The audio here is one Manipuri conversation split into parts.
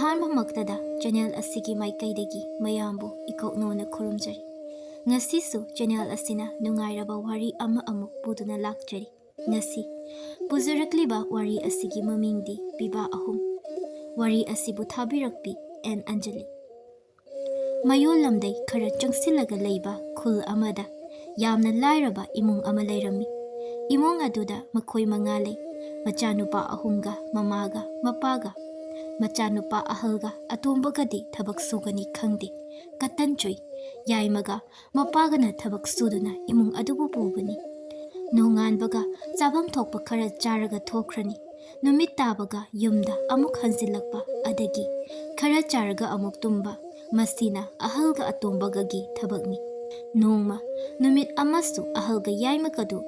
ꯑꯍꯥꯟꯕ ꯃꯛꯇꯗ ꯆꯦꯅꯦꯜ ꯑꯁꯤꯒꯤ ꯃꯥꯏꯀꯩꯗꯒꯤ ꯃꯌꯥꯝꯕꯨ ꯏꯀꯣꯛꯅꯣꯅ ꯈꯨꯔꯨꯝꯖꯔꯤ. ꯉꯁꯤꯁꯨ ꯆꯦꯅꯦꯜ ꯑꯁꯤꯅ ꯅꯨꯡꯉꯥꯏꯔꯕ ꯋꯥꯔꯤ ꯑꯃ ꯑꯃꯨꯛ ꯄꯨꯗꯨꯅ ꯂꯥꯛꯆꯔꯤ. ꯉꯁꯤ ꯄꯨꯖꯔꯛꯂꯤꯕ ꯋꯥꯔꯤ ꯑꯁꯤꯒꯤ ꯃꯃꯤꯡꯗꯤ ꯄꯤꯕ ꯑꯍꯨꯝ. ꯋꯥꯔꯤ ꯑꯁꯤꯕꯨ ꯊꯥꯕꯤꯔꯛꯄꯤ ꯑꯟꯖꯂꯤ. ꯃꯌꯣꯜ ꯂꯝꯗꯩ ꯈꯔ ꯆꯪꯁꯤꯜꯂꯒ ꯂꯩꯕ ꯈꯨꯜ ꯑꯃꯗ ꯌꯥꯝꯅ ꯂꯥꯏꯔꯕ ꯏꯃꯨꯡ ꯑꯃ ꯂꯩꯔꯝꯃꯤ. ꯏꯃꯨꯡ ꯑꯗꯨꯗ ꯃꯈꯣꯏ 5 ꯂꯩ. ꯃꯆꯥꯅꯨꯄꯥ 3ꯒ ꯃꯃꯥꯒ ꯃꯄꯥꯒ. ꯃꯆꯥꯅꯨꯄꯥ ꯑꯍꯜꯒ ꯑꯇꯣꯝꯕꯒꯗꯤ ꯊꯕꯛ ꯁꯨꯒꯅꯤ ꯈꯪꯗꯦ. ꯀꯇꯟꯆꯣꯏ. ꯌꯥꯏꯃꯒ ꯃꯄꯥꯒꯅ ꯊꯕꯛ ꯁꯨꯗꯨꯅ ꯏꯃꯨꯡ ꯑꯗꯨꯕꯨ ꯄꯨꯕꯅꯤ. ꯅꯣꯡꯉꯥꯟꯕꯒ ꯆꯥꯐꯝ ꯊꯣꯛꯄ ꯈꯔ ꯆꯥꯔꯒ ꯊꯣꯛꯈ꯭ꯔꯅꯤ. ꯅꯨꯃꯤꯠ ꯇꯥꯕꯒ ꯌꯨꯝꯗ ꯑꯃꯨꯛ ꯍꯟꯖꯤꯜꯂꯛꯄ, ꯑꯗꯒꯤ ꯈꯔ ꯆꯥꯔꯒ ꯑꯃꯨꯛ ꯇꯨꯝꯕ. ꯃꯁꯤꯅ ꯑꯍꯜꯒ ꯑꯇꯣꯝꯕꯒꯒꯤ ꯊꯕꯛꯅꯤ. ꯅꯣꯡꯃ ꯅꯨꯃꯤꯠ ꯑꯃꯁꯨ ꯑꯍꯜꯒ ꯌꯥꯏꯃꯒꯗꯨ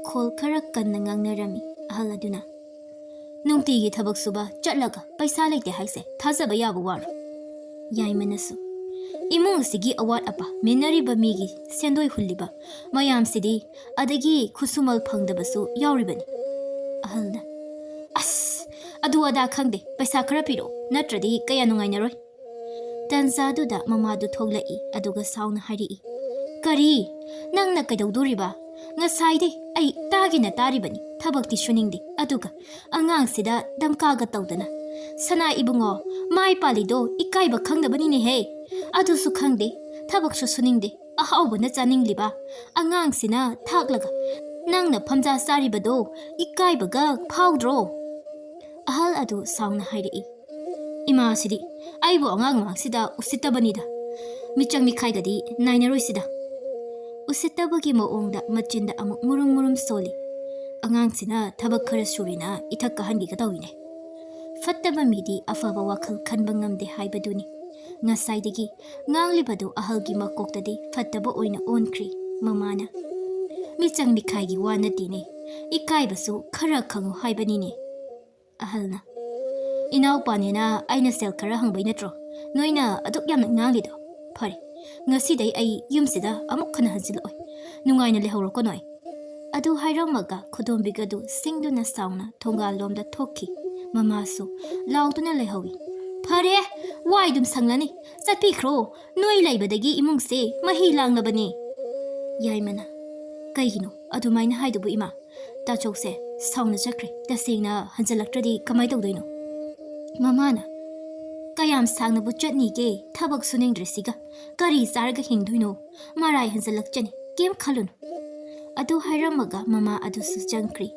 ꯈꯣꯜ ꯈꯔ ꯀꯟꯅ ꯉꯥꯡꯅꯔꯝꯃꯤ. ꯑꯍꯜ ꯑꯗꯨꯅ, "ꯅꯨꯡꯇꯤꯒꯤ ꯊꯕꯛ ꯁꯨꯕ ꯆꯠꯂꯒ ꯄꯩꯁꯥ ꯂꯩꯇꯦ ꯍꯥꯏꯁꯦ ꯊꯥꯖꯕ ꯌꯥꯕ ꯋꯥꯔꯣ?" ꯌꯥꯏꯃꯅꯁꯨ, "ꯏꯃꯨꯡ ꯑꯁꯤꯒꯤ ꯑꯋꯥꯠ ꯑꯄꯥ ꯃꯦꯟꯅꯔꯤꯕ ꯃꯤꯒꯤ ꯁꯦꯟꯗꯣꯏ ꯍꯨꯜꯂꯤꯕ ꯃꯌꯥꯝꯁꯤꯗꯤ, ꯑꯗꯒꯤ ꯈꯨꯠꯁꯨꯃꯜ ꯐꯪꯗꯕꯁꯨ ꯌꯥꯎꯔꯤꯕꯅꯤ." ꯑꯍꯜꯅ, "ꯑꯁ, ꯑꯗꯨ ꯑꯗꯥ ꯈꯪꯗꯦ, ꯄꯩꯁꯥ ꯈꯔ ꯄꯤꯔꯛꯑꯣ, ꯅꯠꯇ꯭ꯔꯗꯤ ꯀꯌꯥ ꯅꯨꯡꯉꯥꯏꯅꯔꯣꯏ." ꯇꯟꯖꯥꯗꯨꯗ ꯃꯃꯥꯗꯨ ꯊꯣꯛꯂꯛꯏ. ꯑꯗꯨꯒ ꯁꯥꯎꯅ ꯍꯥꯏꯔꯛꯏ, "ꯀꯔꯤ? ꯅꯪꯅ ꯀꯩꯗꯧꯗꯣꯔꯤꯕ? ꯉꯁꯥꯏꯗꯩ ꯑꯩ ꯇꯥꯒꯦꯅ ꯇꯥꯔꯤꯕꯅꯤ. ꯊꯕꯛꯇꯤ ꯁꯨꯅꯤꯡꯗꯦ, ꯑꯗꯨꯒ ꯑꯉꯥꯡꯁꯤꯗ ꯗꯝꯀꯥꯒ ꯇꯧꯗꯅ. ꯁꯅꯥ ꯏꯕꯨꯡꯉꯣ, ꯃꯥꯏ ꯄꯥꯜꯂꯤꯗꯣ ꯏꯀꯥꯏꯕ ꯈꯪꯗꯕꯅꯤꯅꯦꯍꯦ. ꯑꯗꯨꯁꯨ ꯈꯪꯗꯦ, ꯊꯕꯛꯁꯨ ꯁꯨꯅꯤꯡꯗꯦ, ꯑꯍꯥꯎꯕꯅ ꯆꯥꯅꯤꯡꯂꯤꯕ. ꯑꯉꯥꯡꯁꯤꯅ ꯊꯥꯛꯂꯒ ꯅꯪꯅ ꯐꯝꯖꯥ ꯆꯥꯔꯤꯕꯗꯣ ꯏꯀꯥꯏꯕꯒ ꯐꯥꯎꯗ꯭ꯔꯣ?" ꯑꯍꯜ ꯑꯗꯨ ꯁꯥꯎꯅ ꯍꯥꯏꯔꯛꯏ, "ꯏꯃꯥꯁꯤꯗꯤ ꯑꯩꯕꯨ ꯑꯉꯥꯡ ꯃꯃꯥꯡꯁꯤꯗ ꯎꯁꯤꯠꯇꯕꯅꯤꯗ. ꯃꯤꯆꯪ ꯃꯤꯈꯥꯏꯒꯗꯤ ꯅꯥꯏꯅꯔꯣꯏꯁꯤꯗ." ꯎꯁꯤꯠꯇꯕꯒꯤ ꯃꯑꯣꯡꯗ ꯃꯆꯤꯟꯗ ꯑꯃꯨꯛ ꯃꯨꯔꯨꯝ ꯃꯨꯔꯨꯝ ꯁꯣꯜꯂꯤ. "ꯑꯉꯥꯡꯁꯤꯅ ꯊꯕꯛ ꯈꯔ ꯁꯨꯔꯤꯅ ꯏꯊꯛ ꯀꯥꯍꯟꯒꯦꯒ ꯇꯧꯏꯅꯦ." ꯐꯠꯇꯕ ꯃꯤꯗꯤ ꯑꯐꯕ ꯋꯥꯈꯜ ꯈꯟꯕ ꯉꯝꯗꯦ ꯍꯥꯏꯕꯗꯨꯅꯤ. ꯉꯁꯥꯏꯗꯒꯤ ꯉꯥꯡꯂꯤꯕꯗꯨ ꯑꯍꯜꯒꯤ ꯃꯀꯣꯛꯇꯗꯤ ꯐꯠꯇꯕ ꯑꯣꯏꯅ ꯑꯣꯟꯈ꯭ꯔꯤ. ꯃꯃꯥꯅ, "ꯃꯤꯆꯪ ꯃꯤꯈꯥꯏꯒꯤ ꯋꯥ ꯅꯠꯇꯦꯅꯦ, ꯏꯀꯥꯏꯕꯁꯨ ꯈꯔ ꯈꯪꯉꯨ ꯍꯥꯏꯕꯅꯤꯅꯦ." ꯑꯍꯜꯅ, "ꯏꯅꯥꯎꯄꯥꯅꯦꯅ ꯑꯩꯅ ꯁꯦꯜ ꯈꯔ ꯍꯪꯕꯩ ꯅꯠꯇ꯭ꯔꯣ ꯅꯣꯏꯅ ꯑꯗꯨꯛ ꯌꯥꯝꯅ ꯉꯥꯡꯂꯤꯗꯣ? ꯐꯔꯦ, ꯉꯁꯤꯗꯩ ꯑꯩ ꯌꯨꯝꯁꯤꯗ ꯑꯃꯨꯛ ꯍꯟꯅ ꯍꯟꯖꯤꯜꯂꯛꯑꯣꯏ. ꯅꯨꯡꯉꯥꯏꯅ ꯂꯩꯍꯧꯔꯣꯀꯣ ꯅꯣꯏ." ꯑꯗꯨ ꯍꯥꯏꯔꯝꯃꯒ ꯈꯨꯗꯣꯝꯕꯤꯒꯗꯨ ꯁꯤꯡꯗꯨꯅ ꯁꯥꯎꯅ ꯊꯣꯡꯒꯥꯜꯂꯣꯝꯗ ꯊꯣꯛꯈꯤ. ꯃꯃꯥꯁꯨ ꯂꯥꯎꯗꯨꯅ ꯂꯩꯍꯧꯏ. "ꯐꯔꯦ, ꯋꯥꯏꯗꯨꯝ ꯁꯪꯂꯅꯤ. ꯆꯠꯄꯤꯈ꯭ꯔꯣ. ꯅꯣꯏ ꯂꯩꯕꯗꯒꯤ ꯏꯃꯨꯡꯁꯦ ꯃꯍꯤ ꯂꯥꯡꯂꯕꯅꯦ." ꯌꯥꯏꯃꯅ, "ꯀꯩꯒꯤꯅꯣ ꯑꯗꯨꯃꯥꯏꯅ ꯍꯥꯏꯗꯨꯕꯨ ꯏꯃꯥ? ꯇꯥꯆꯧꯁꯦ ꯁꯥꯎꯅ ꯆꯠꯈ꯭ꯔꯦ. ꯇꯁꯦꯡꯅ ꯍꯟꯖꯤꯜꯂꯛꯇ꯭ꯔꯗꯤ ꯀꯃꯥꯏ ꯇꯧꯗꯣꯏꯅꯣ?" ꯃꯃꯥꯅ, "ꯀꯌꯥꯝ ꯁꯥꯡꯅꯕꯨ ꯆꯠꯅꯤꯒꯦ ꯊꯕꯛ ꯁꯨꯅꯤꯡꯗ꯭ꯔꯤꯁꯤꯒ? ꯀꯔꯤ ꯆꯥꯔꯒ ꯍꯤꯡꯗꯣꯏꯅꯣ? ꯃꯔꯥꯏ ꯍꯟꯖꯤꯜꯂꯛꯆꯅꯤ, ꯀꯦꯝ ꯈꯜꯂꯨꯅꯨ." ꯑꯗꯨ ꯍꯥꯏꯔꯝꯃꯒ ꯃꯃꯥ ꯑꯗꯨꯁꯨ ꯆꯪꯈ꯭ꯔꯤ.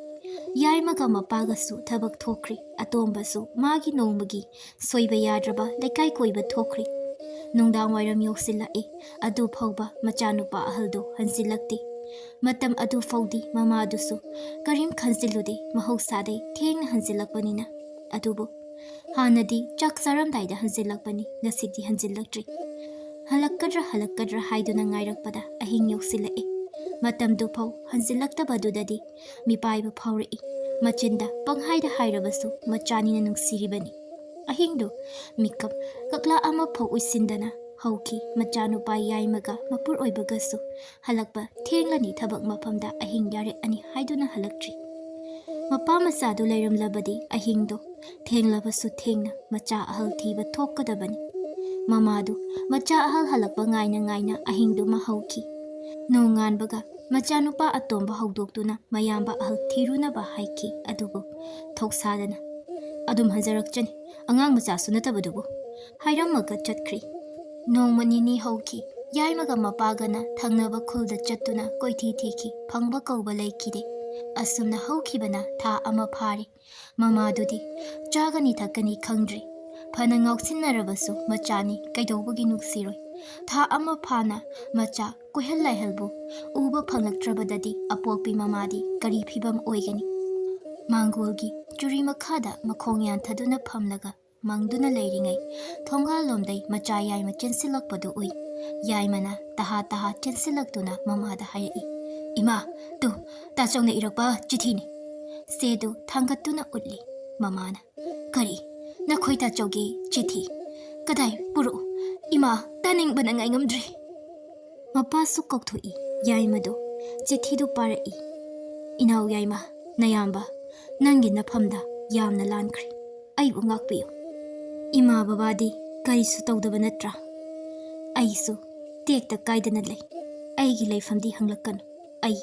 ꯌꯥꯏꯃꯒ ꯃꯄꯥꯒꯁꯨ ꯊꯕꯛ ꯊꯣꯛꯈ꯭ꯔꯤ. ꯑꯇꯣꯝꯕꯁꯨ ꯃꯥꯒꯤ ꯅꯣꯡꯃꯒꯤ ꯁꯣꯏꯕ ꯌꯥꯗ꯭ꯔꯕ ꯂꯩꯀꯥꯏ ꯀꯣꯏꯕ ꯊꯣꯛꯈ꯭ꯔꯤ. ꯅꯨꯡꯗꯥꯡ ꯋꯥꯏꯔꯝ ꯌꯧꯁꯤꯜꯂꯛꯏ. ꯑꯗꯨ ꯐꯥꯎꯕ ꯃꯆꯥꯅꯨꯄꯥ ꯑꯍꯜꯗꯨ ꯍꯟꯖꯤꯜꯂꯛꯇꯦ. ꯃꯇꯝ ꯑꯗꯨ ꯐꯥꯎꯗꯤ ꯃꯃꯥꯗꯨꯁꯨ ꯀꯔꯤꯝ ꯈꯟꯖꯤꯜꯂꯨꯗꯦ, ꯃꯍꯧꯁꯥꯗꯩ ꯊꯦꯡꯅ ꯍꯟꯖꯤꯜꯂꯛꯄꯅꯤꯅ. ꯑꯗꯨꯕꯨ ꯍꯥꯟꯅꯗꯤ ꯆꯥꯛ ꯆꯥꯔꯝꯗꯥꯏꯗ ꯍꯟꯖꯤꯜꯂꯛꯄꯅꯤ, ꯉꯁꯤꯗꯤ ꯍꯟꯖꯤꯜꯂꯛꯇ꯭ꯔꯤ. ꯍꯜꯂꯛꯀꯗ꯭ꯔꯥ ꯍꯥꯏꯗꯨꯅ ꯉꯥꯏꯔꯛꯄꯗ ꯑꯍꯤꯡ ꯌꯧꯁꯤꯜꯂꯛꯏ. ꯃꯇꯝꯗꯨꯐꯥꯎ ꯍꯟꯖꯤꯜꯂꯛꯇꯕꯗꯨꯗꯗꯤ ꯃꯤꯄꯥꯏꯕ ꯐꯥꯎꯔꯛꯏ. ꯃꯆꯤꯟꯗ ꯄꯪꯍꯥꯏꯗ ꯍꯥꯏꯔꯕꯁꯨ ꯃꯆꯥꯅꯤꯅ ꯅꯨꯡꯁꯤꯔꯤꯕꯅꯤ. ꯑꯍꯤꯡꯗꯨ ꯃꯤꯀꯞ ꯀꯛꯂꯥ ꯑꯃꯐꯥꯎ ꯎꯏꯁꯤꯟꯗꯅ ꯍꯧꯈꯤ. ꯃꯆꯥꯅꯨꯄꯥ ꯌꯥꯏꯃꯒ ꯃꯄꯨꯔꯑꯣꯏꯕꯒꯁꯨ ꯍꯜꯂꯛꯄ ꯊꯦꯡꯂꯅꯤ, ꯊꯕꯛ ꯃꯐꯝꯗ ꯑꯍꯤꯡ ꯌꯥꯔꯦꯛꯑꯅꯤ ꯍꯥꯏꯗꯨꯅ ꯍꯜꯂꯛꯇ꯭ꯔꯤ. ꯃꯄꯥ ꯃꯆꯥꯗꯨ ꯂꯩꯔꯝꯂꯕꯗꯤ ꯑꯍꯤꯡꯗꯣ ꯊꯦꯡꯂꯕꯁꯨ ꯊꯦꯡꯅ ꯃꯆꯥ ꯑꯍꯜ ꯊꯤꯕ ꯊꯣꯛꯀꯗꯕꯅꯤ. ꯃꯃꯥꯗꯨ ꯃꯆꯥ ꯑꯍꯜ ꯍꯜꯂꯛꯄ ꯉꯥꯏꯅ ꯉꯥꯏꯅ ꯑꯍꯤꯡꯗꯨꯃ ꯍꯧꯈꯤ. ꯅꯣꯡꯉꯥꯟꯕꯒ ꯃꯆꯥꯅꯨꯄꯥ ꯑꯇꯣꯝꯕ ꯍꯧꯗꯣꯛꯇꯨꯅ ꯃꯌꯥꯝꯕ ꯑꯍꯜ ꯊꯤꯔꯨꯅꯕ ꯍꯥꯏꯈꯤ. ꯑꯗꯨꯕꯨ ꯊꯧꯁꯥꯗꯅ, "ꯑꯗꯨꯝ ꯍꯟꯖꯔꯛꯆꯅꯤ, ꯑꯉꯥꯡ ꯃꯆꯥꯁꯨ ꯅꯠꯇꯕꯗꯨꯕꯨ," ꯍꯥꯏꯔꯝꯃꯒ ꯆꯠꯈ꯭ꯔꯤ. ꯅꯣꯡꯃ ꯅꯤꯅꯤ ꯍꯧꯈꯤ. ꯌꯥꯏꯃꯒ ꯃꯄꯥꯒꯅ ꯊꯪꯅꯕ ꯈꯨꯜꯗ ꯆꯠꯇꯨꯅ ꯀꯣꯏꯊꯤ ꯊꯤꯈꯤ. ꯐꯪꯕ ꯀꯧꯕ ꯂꯩꯈꯤꯗꯦ. ꯑꯁꯨꯝꯅ ꯍꯧꯈꯤꯕꯅ ꯊꯥ ꯑꯃ ꯐꯥꯔꯦ. ꯃꯃꯥꯗꯨꯗꯤ ꯆꯥꯒꯅꯤ ꯊꯛꯀꯅꯤ ꯈꯪꯗ꯭ꯔꯤ. ꯐꯅ ꯉꯥꯎꯁꯤꯟꯅꯔꯕꯁꯨ ꯃꯆꯥꯅꯤ, ꯀꯩꯗꯧꯕꯒꯤ ꯅꯨꯡꯁꯤꯔꯣꯏ? ꯊꯥ ꯑꯃ ꯐꯥꯅ ꯃꯆꯥ ꯀꯣꯏꯍꯜ ꯂꯥꯏꯍꯜꯕꯨ ꯎꯕ ꯐꯪꯂꯛꯇ꯭ꯔꯕꯗꯗꯤ ꯑꯄꯣꯛꯄꯤ ꯃꯃꯥꯗꯤ ꯀꯔꯤ ꯐꯤꯕꯝ ꯑꯣꯏꯒꯅꯤ? ꯃꯥꯡꯒꯣꯜꯒꯤ ꯆꯨꯔꯤ ꯃꯈꯥꯗ ꯃꯈꯣꯡ ꯌꯥꯟꯊꯗꯨꯅ ꯐꯝꯂꯒ ꯃꯪꯗꯨꯅ ꯂꯩꯔꯤꯉꯩ ꯊꯣꯡꯒꯥꯜꯂꯣꯝꯗꯩ ꯃꯆꯥ ꯌꯥꯏꯃ ꯆꯦꯟꯁꯤꯜꯂꯛꯄꯗꯨ ꯎꯏ. ꯌꯥꯏꯃꯅ ꯇꯍꯥ ꯆꯦꯟꯁꯤꯜꯂꯛꯇꯨꯅ ꯃꯃꯥꯗ ꯍꯥꯏꯔꯛꯏ, "ꯏꯃꯥ, ꯇꯨ ꯇꯥꯆꯧꯅ ꯏꯔꯛꯄ ꯆꯤꯊꯤꯅꯤ." ꯆꯦꯗꯨ ꯊꯥꯡꯒꯠꯇꯨꯅ ꯎꯠꯂꯤ. ꯃꯃꯥꯅ, "ꯀꯔꯤ? ꯅꯈꯣꯏ ꯇꯥꯆꯧꯒꯤ ꯆꯤꯊꯤ? ꯀꯗꯥꯏ ꯄꯨꯔꯛꯎ, ꯏꯃꯥ, ꯇꯥꯅꯤꯡꯕꯅ ꯉꯥꯏꯉꯝꯗ꯭ꯔꯦ." ꯃꯄꯥꯁꯨ ꯀꯧꯊꯣꯛꯏ. ꯌꯥꯏꯃꯗꯨ ꯆꯤꯊꯤꯗꯨ ꯄꯥꯔꯛꯏ. "ꯏꯅꯥꯎ ꯌꯥꯏꯃ, ꯅꯌꯥꯝꯕ, ꯅꯪꯒꯤ ꯅꯐꯝꯗ ꯌꯥꯝꯅ ꯂꯥꯟꯈ꯭ꯔꯦ. ꯑꯩꯕꯨ ꯉꯥꯛꯄꯤꯌꯨ." Ima babadi karisu tawdaba natra. Aisu tekta kaidana lay. Aigi layfamdi hanglakkan. Ai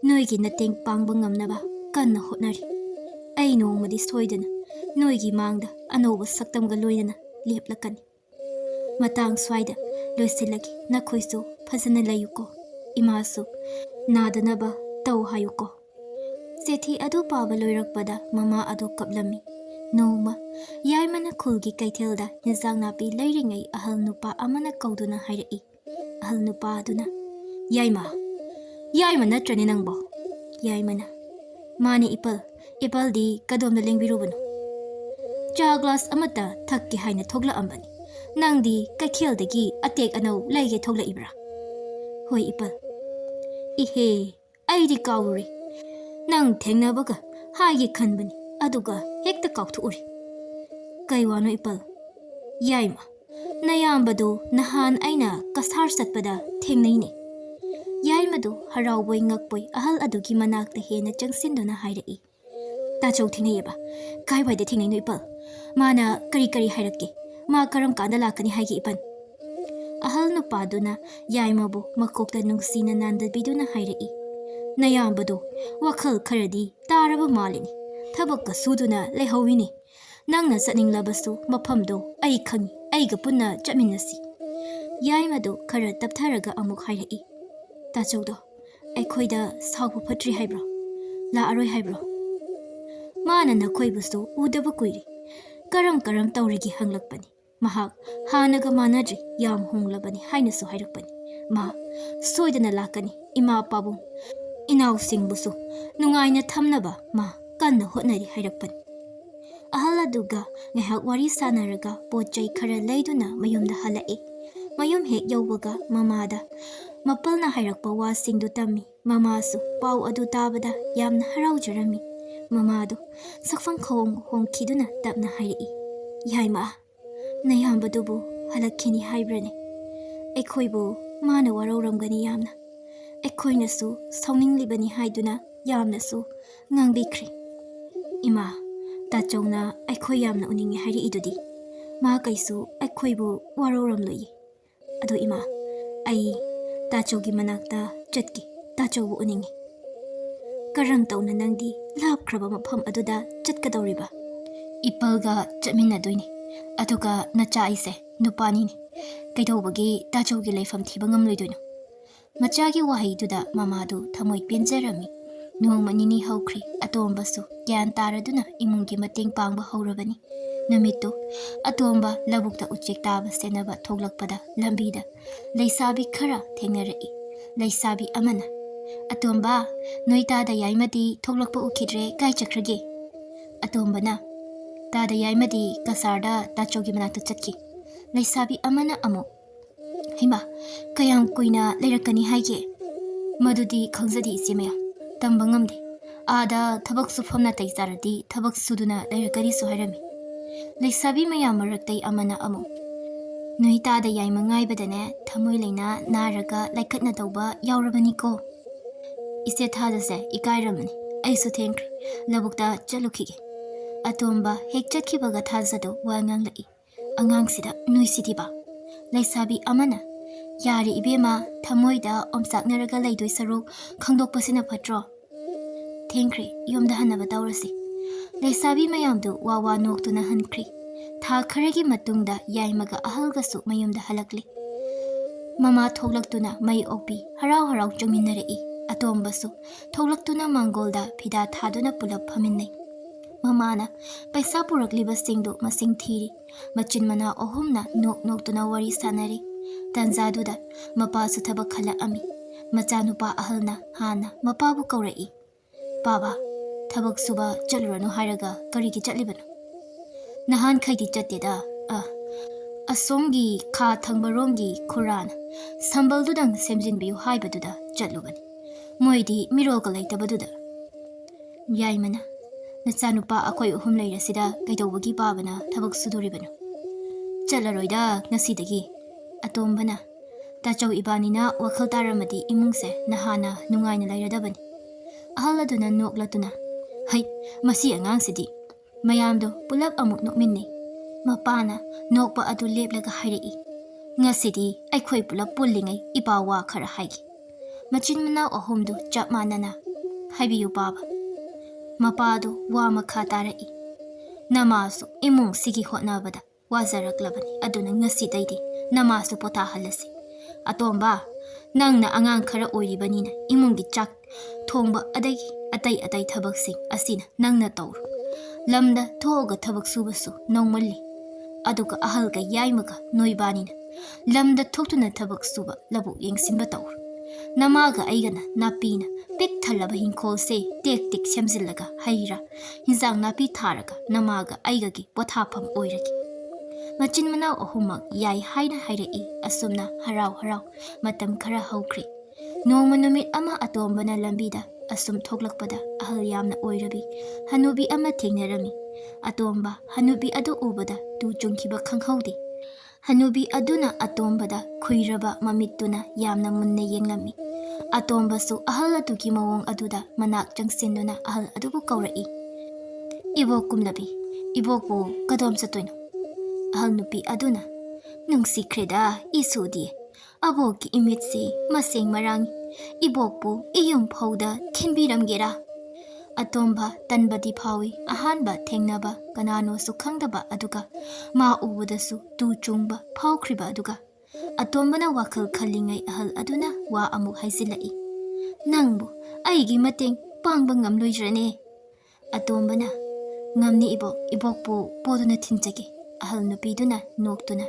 noigi nateng pangba ngamnaba kanna hotnari. Ai nongmadi soidana noigi mangda anoba saktamga loinana leplakani. Matang swaida loisilagi nakhoisu phasana layuko. Imasu nadanaba taw hayuko. Sethi adu paba loirakpada mama adu kaplami. Noma yaimana khulgi kaithelda hinjang napi leiringai ahal nupa amana kauduna hairei. Ahal nupa aduna yaima natrani nangbo. Yaimana mani ipal di kadomda lengbirubano. Cha glass amata thakki haina thogla ambani. Nangdi kaikheldagi atek anau laige thogla ibra. Hoi ipal. Ihe aidi kawuri. Nang thengnabaga haigi khanbani. Aduga hekta kauthu uri. Kaiwano ipal. Yaima nayambadu nahan aina kasar satpada thengnai. Yaimadu harauboi ngakpoi ahal adugi manakta hena changsinduna hairei. Tachau thingnaiba. Kaiwaida thingnai no ipal. Mana kari hairakke. Ma karam kanda lakani haigi ipan. Ahal nupaduna yaimabu makokta nungsina nandabiduna hairei. Nayambadu wakhal kharadi taraba malini. Thabakka suduna lehawini. Nangna satninglabasu mafamdo ai khangi aiga punna chatminnasi. Yaimadu khara taptharaga amuk hairei. Tachaudo aikhoida saubu phatri haibro. La aroi haibro. Mana nakhoibusu udaba kuiri. Karam tawrigi hanglakpani. Mahak hanaga manadri yam honglabani hainasu hairakpani. Ma soidana lakani ima pabung. Inaw singbusu nungaina thamnaba ma kanna hotnari hairakpani. Ahaladuga ngahak wari sanaraga pochai khara leiduna mayumda halai. Mayum hek yaubaga mamada mapalna hairakpa wasingdu tammi. Mamasu pau adu tabada yamna haraujarami. Mamadu sakfang khawong hongkhiduna tapna hairei. Yaima nayambadubu halakkini haibrane. Aikhoibu mana warauramgani yamna. Aikhoinasu sauninglibani haiduna yamnasu ngangbikri. Ima tachawna aikhoi yamna uningi hairi idudi. Ma kaisu aikhoibu warauramloi. Ado ima ai tachawgi manakta chatki tachawbu uningi. Karam tawna nangdi lapkraba mafam aduda chatkadawriba. Ipalga chatminadoini. Aduga nacha aise nupanini. Kaidawbagi tachawgi leifam thiba ngamloidoino. Machagi wahaiduda mamadu thamoi penjarami. Nongma nini haukri atombasu gyan taraduna imungi mateng pangba haurabani. Namitto atomba labukta uchek taba senaba thoglakpada lambida leisabi khara thengnarei. Leisabi amana Atomba noitada yaimadi thoglakpa ukhidre kai chakrage. Atombana tada yaimadi kasarda tachawgi manakta chatki. Leisabi amana amo. Hima kayam kuina leirakani haige. Madudi khangzadi isimaya. Tamba ngamde. Ada thabak sufamna taizaradi thabak suduna leirakani suharami. Leisabi mayam maraktai amana amo. Noitada yaima ngaibadane thamoi leina naraga laikhatna tawba yaurabani ko. Ise thadase ikairamani. Aisu thengkri. Labukta chalukhige. Atomba hek chatkibaga thazado wa nganglai. Angangsida nuisidiba. Leisabi amana. Yari ibema thamoida omsaknaraga laidoi saruk khangdokpasina phatro. Thengkri yumda hanaba tawrasi. Leisabi mayamdu wawa noktuna hankri. Tha kharagi matungda yaimaga ahalgasu mayumda halakli. Mama thoglakuna mai okpi harau changminarei. Atombasu thoglakuna mangolda phida thaduna pulap phaminai. Mamana paisa purakliba singdu masing thiri. Machin mana ohumna noktuna wari sanari. Tanzaduda mapasu thabak khala ami. Machanupa ahalna hana mapabu kaurei. Baba thabak suba chaluranu haraga karigi chatlibanu. Nahan khaidi chatteda asomgi kha thangbaromgi khurana sambaldudang semjinbiu haibaduda chatlubani. Moidi mirolka laitabaduda. Yaimana nachanupa akhoi uhum leirasida kaidawbagi babana thabak sudoribanu. Chalaroida ngasidagi. Atombana tachaw ibanina wakhal taramadi imungse nahana nungaina lairadabani. Ahaladuna noklatuna. Hai masi angangsidi. Mayamdo pulap amuk nokminni. Mapana nokpa adu leplaga hairei. Ngasidi aikhoi pulap pullingai ipa wa khara haigi. Machin manau ahumdu chap manana haibiyu baba. Mapadu wa makha tarai. Namasu imung sigi hotnabada wazaraklabani aduna ngasidaidi namasu potahalasi. Atomba nangna angang khara oiribanina imungi chak thongba adagi atai thabaksing asina nangna tawru. Lamda thoga thabak subasu nongmalli. Aduga ahalga yaimaga noibanina. Lamda thoktuna thabak suba labu yengsinba tawru. Namaga aigana napina pik thalaba hinkolse tek semzillaga haira hinjang napi tharaga namaga aigagi pothapam oiragi. Machin manau ahumak yai haina hairei asumna harau matam khara haukri. Nongma numit ama atombana lambida asum thoklakpada ahal yamna oirabi hanubi ama thengnarami. Atomba hanubi adu ubada tu chungkiba khanghaudi. Hanubi aduna atombada khuiraba mamittuna yamna munna yenglami. Atombasu ahal adugi mawong aduda manak changsinuna ahal adubu kaurai. Ibok kumlabi, ibokbu kadom satoino. Ahal nupi aduna nungsikreda isudi. Aboki imitsi masing marangi. Ibokbu iyum phauda thinbiramgera. Atomba tanbadi phawi ahanba thengnaba kanano su khangdaba aduga ma ubadasu tu chungba phawkhriba aduga atombana wakhal khalingai ahal aduna wa amuk haizilai. Nangbu aigi mateng pangba ngamloijrane. Atombana ngamni ibokbu poduna thinjage. Ahal nupiduna noktuna.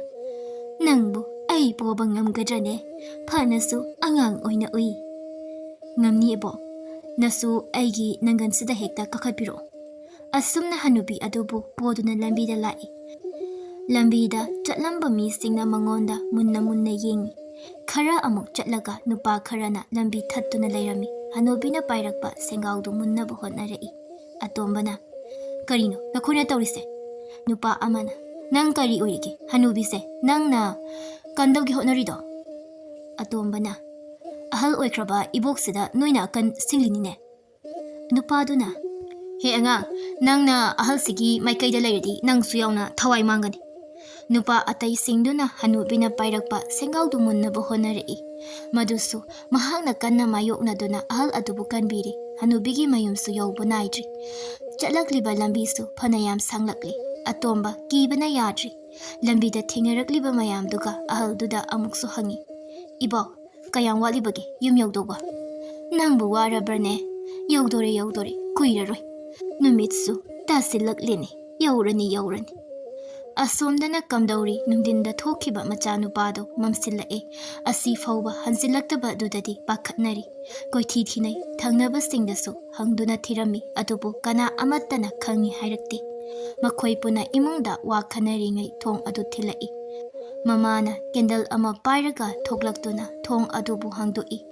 Nangbu ai poba ngamgadrane phanasu angang oina ui. Ngamni ibok nasu aigi nangansida hekta kakapiro. Asumna hanubi adubu poduna lambida lai. Lambida chatlamba misingna mangonda munna yengi. Khara amuk chatlaga nupa kharana lambi thattuna lairami. Hanubina pairakpa sengaudu munnabu hotnarei. Atombana karino nakhuna taurise. Nupa amana nang kari uigi hanubise nangna kandawgi hotnarido. Atombana ahal oikraba iboksida noina kan singlinine. Nupaduna he angang nangna ahal sigi maikaida lairadi nangsu yauna thawai mangani. Nupa atai singduna hanubina pairakpa sengaudu munnabu honarei. Madusu mahakna kanna mayoknaduna ahal adubu kanbiri. Hanubigi mayumsu yaubu naidri. Chatlakliba lambisu phanayam sanglakli. Atomba kibana yadri. Lambida thengarakliba mayamduga ahal duda amuksu hangi. Ibo kayang walibagi yum yaudauba. Nangbu warabrane yaudore kuiraroi. Numitsu tasilaklini yaurani. Asomdana kamdauri nungdinda thokiba machanupado mamsilae asi fauba hansilaktaba dudadi pakhatnari. Koithi thinai thangnaba singdasu hangduna thirami adubu kana amattana khangi hairakti. Makhoi puna imungda wa khanaringai thong adu thilai. Mamana kendal ama pairaga thoklaktuna thong adubu hangdoi.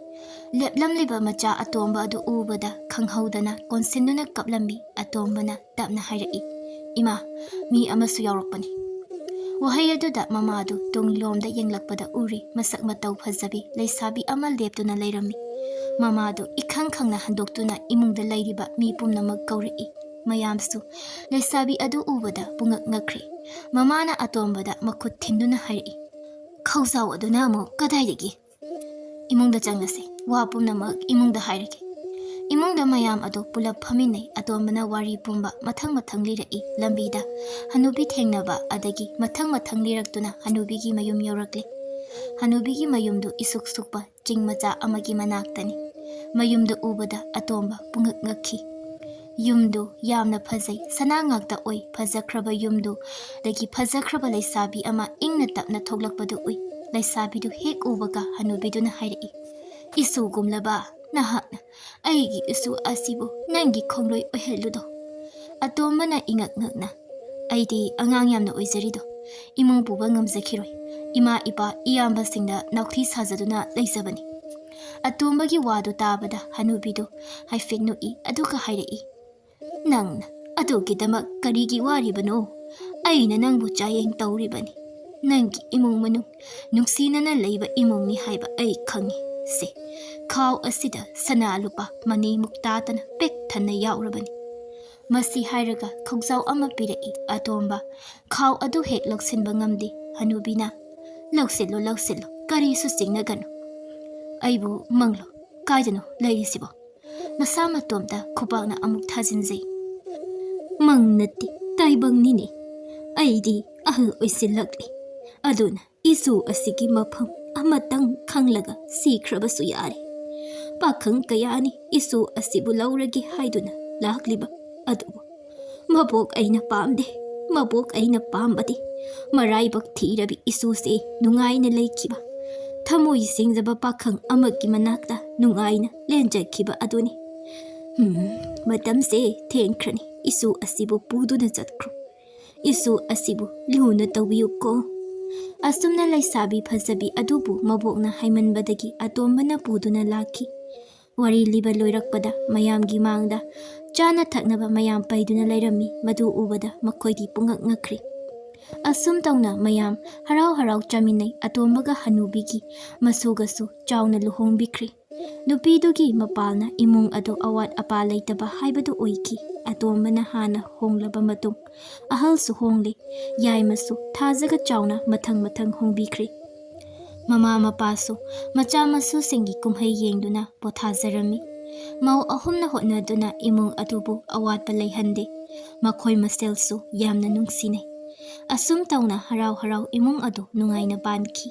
Leplamliba macha atomba adu ubada khanghaudana konsinuna kaplambi atombana tapna hairai. Ima mi amasu yaurokpani. Wahai aduda mamadu tunglomda yenglakpada uri masak matau phazabi leisabi ama leptuna leirami. Mamadu ikhangkhangna handoktuna imungda leiriba mi pumnamak kaurai. Mayamsu leisabi adu ubada pungak ngakri. Mamana atombada makut thinduna harai. Khausaw aduna amuk kadaidagi imungda changlase wa pumnamak imungda hairaki. Imungda mayam adu pulap phaminai atombana wari pumba mathang lirai lambida hanubi thengnaba adagi mathang liraktuna hanubigi mayum yorakle. Hanubigi mayumdu isuk sukpa chingmacha amagi manaktani. Mayumdu ubada atomba pungak ngakhi. Yumdu yamna phazai sana ngakta oi phazakraba yumdu dagi phazakraba leisabi ama ingna tapna thoglakpadu oi. Leisabidu hek ubaga hanubiduna hairai. Isu gumlaba nahakna aigi isu asibu nangi khongloi ohelludo. Atombana ingak-ngakna aidi angang yamna oizarido. Imung puba ngamzakhiroi. Ima ipa iyambasingda naukthi sajaduna leizabani. Atombagi wadu tabada hanubidu haifeknui aduka hairai. Nangna adugidamak karigi waribano. Aina nangbu chayeng tauribani. Nangi imung manung nungsinana leiba imungni haiba ai khangi. Se khaw asida sana lupa mani muktatana pek thanna yaurabani. Masi hairaga khokjau ama pirei atomba khau adu hek loksinba ngamdi hanubina lawsilo kari su singnagano aibu manglo kaidano leirisibo masa matomda khupakna amuk thajinjai mangnati taibang nini aidi ahal oisilakli aduna isu asigi mafam amatang khanglaga sikhrabasu yare pakhang kayani isu asibu lauragi haiduna lakliba adubu mabok aina pamde mabok aina pambadi maraibak thirabi isu se nungaina leikiba thamoi singjaba pakhang amaki manakta nungaina lenjakhiba aduni matamse thengkhrani isu asibu puduna chatkru isu asibu luna tawiuko asumna laisabi phasabi adubu mabokna haimanbadagi atombana puduna lakhi wari liba loirakpada mayamgi mangda chana thaknaba mayam paiduna lairami madu ubada makoidi pungak ngakri asum tawna mayam harau chaminai atombaga hanubigi masugasu chawna luhongbikri nupidugi mapalna imung ado awat apa laitaba haibadu oiki atombana hana honglaba matung ahalsu hongle yaimasu thajaga chawna mathang hongbikri mama mapasu macha masu singi kumhai yengduna pothajarami mau ahumna hotnaduna imung adubu awatpa leihande makhoi maselsu yamna nungsinai asum tawna harau imung adu nungaina banki